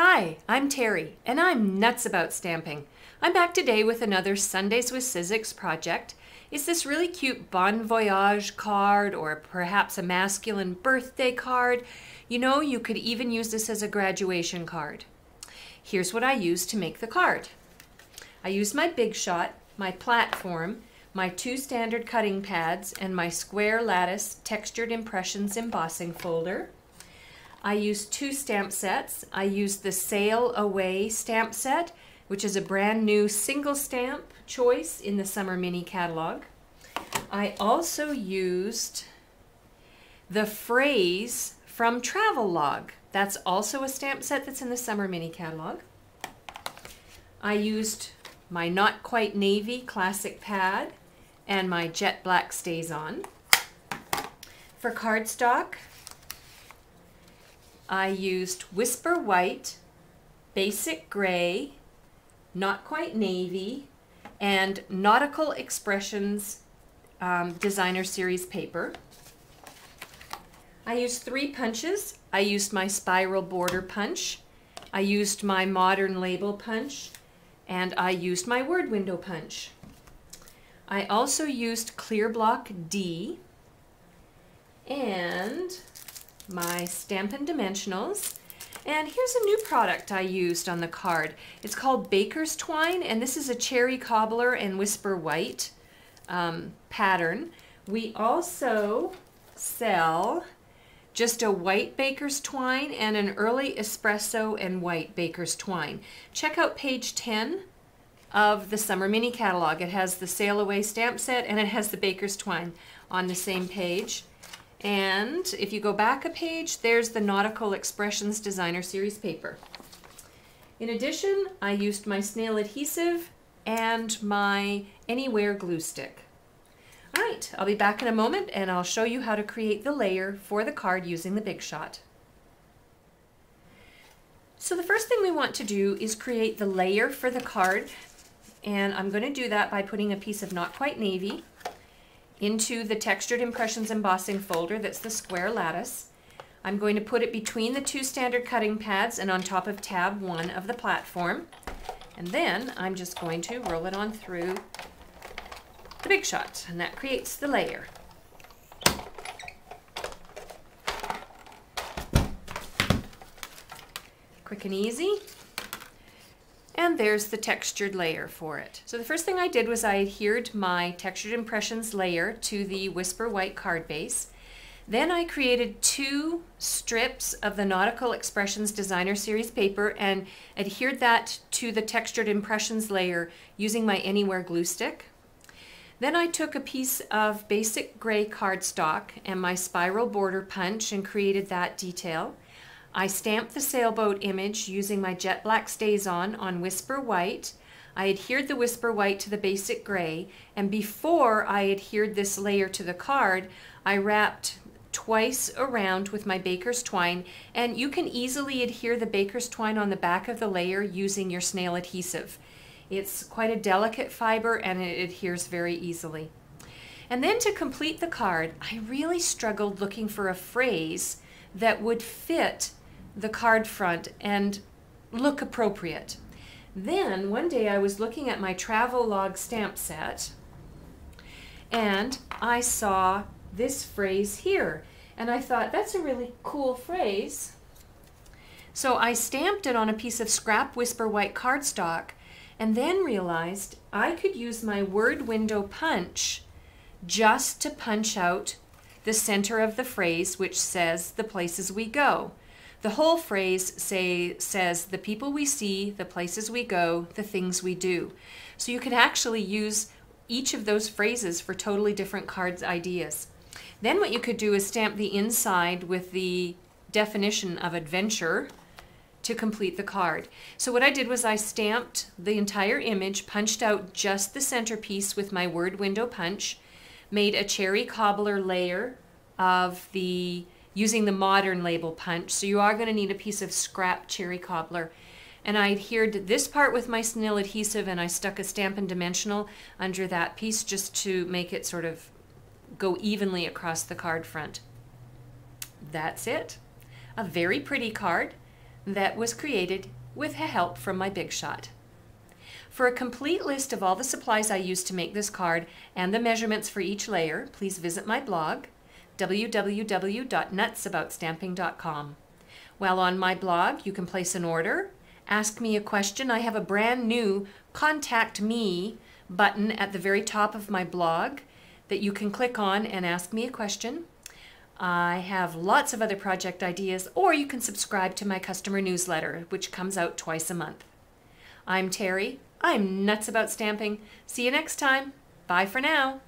Hi, I'm Terry, and I'm nuts about stamping. I'm back today with another Sundays with Sizzix project. It's this really cute Bon Voyage card, or perhaps a masculine birthday card. You know, you could even use this as a graduation card. Here's what I used to make the card. I used my Big Shot, my platform, my 2 standard cutting pads, and my square lattice textured impressions embossing folder. I used 2 stamp sets. I used the Sail Away stamp set, which is a brand new single stamp choice in the Summer Mini catalog. I also used the Phrase from Travelog. That's also a stamp set that's in the Summer Mini catalog. I used my Not Quite Navy classic pad and my Jet Black StazOn. For cardstock, I used Whisper White, Basic Gray, Not Quite Navy, and Nautical Expressions Designer Series paper. I used 3 punches. I used my Spiral Border punch, I used my Modern Label punch, and I used my Word Window punch. I also used Clear Block D and my Stampin' Dimensionals. And here's a new product I used on the card. It's called Baker's Twine, and this is a Cherry Cobbler and Whisper White pattern. We also sell just a white Baker's Twine and an early espresso and white Baker's Twine. Check out page 10 of the Summer Mini catalog. It has the Sail Away stamp set and it has the Baker's Twine on the same page. And if you go back a page, there's the Nautical Expressions Designer Series paper. In addition, I used my snail adhesive and my Anywhere glue stick. All right, I'll be back in a moment and I'll show you how to create the layer for the card using the Big Shot. So the first thing we want to do is create the layer for the card, and I'm going to do that by putting a piece of Not Quite Navy into the Textured Impressions Embossing folder that's the square lattice. I'm going to put it between the 2 standard cutting pads and on top of tab 1 of the platform. And then I'm just going to roll it on through the Big Shot, and that creates the layer. Quick and easy. And there's the textured layer for it. So the first thing I did was I adhered my Textured Impressions layer to the Whisper White card base. Then I created 2 strips of the Nautical Expressions Designer Series paper and adhered that to the Textured Impressions layer using my Anywhere glue stick. Then I took a piece of Basic Gray cardstock and my Spiral Border punch and created that detail. I stamped the sailboat image using my Jet Black StazOn on Whisper White. I adhered the Whisper White to the Basic Gray, and before I adhered this layer to the card, I wrapped twice around with my Baker's Twine, and you can easily adhere the Baker's Twine on the back of the layer using your snail adhesive. It's quite a delicate fiber and it adheres very easily. And then to complete the card, I really struggled looking for a phrase that would fit the card front and look appropriate. Then one day I was looking at my Travelog stamp set and I saw this phrase here, and I thought that's a really cool phrase. So I stamped it on a piece of scrap Whisper White cardstock and then realized I could use my Word Window punch just to punch out the center of the phrase, which says the places we go. The whole phrase says the people we see, the places we go, the things we do. So you could actually use each of those phrases for totally different cards ideas. Then what you could do is stamp the inside with the definition of adventure to complete the card. So what I did was I stamped the entire image, punched out just the centerpiece with my Word Window punch, made a Cherry Cobbler layer of using the Modern Label punch. So you are going to need a piece of scrap Cherry Cobbler. And I adhered this part with my snail adhesive, and I stuck a Stampin' Dimensional under that piece just to make it sort of go evenly across the card front. That's it. A very pretty card that was created with help from my Big Shot. For a complete list of all the supplies I used to make this card and the measurements for each layer, please visit my blog, www.nutsaboutstamping.com. While on my blog, you can place an order, ask me a question. I have a brand new Contact Me button at the very top of my blog that you can click on and ask me a question. I have lots of other project ideas, or you can subscribe to my customer newsletter, which comes out twice a month. I'm Terry. I'm nuts about stamping. See you next time. Bye for now.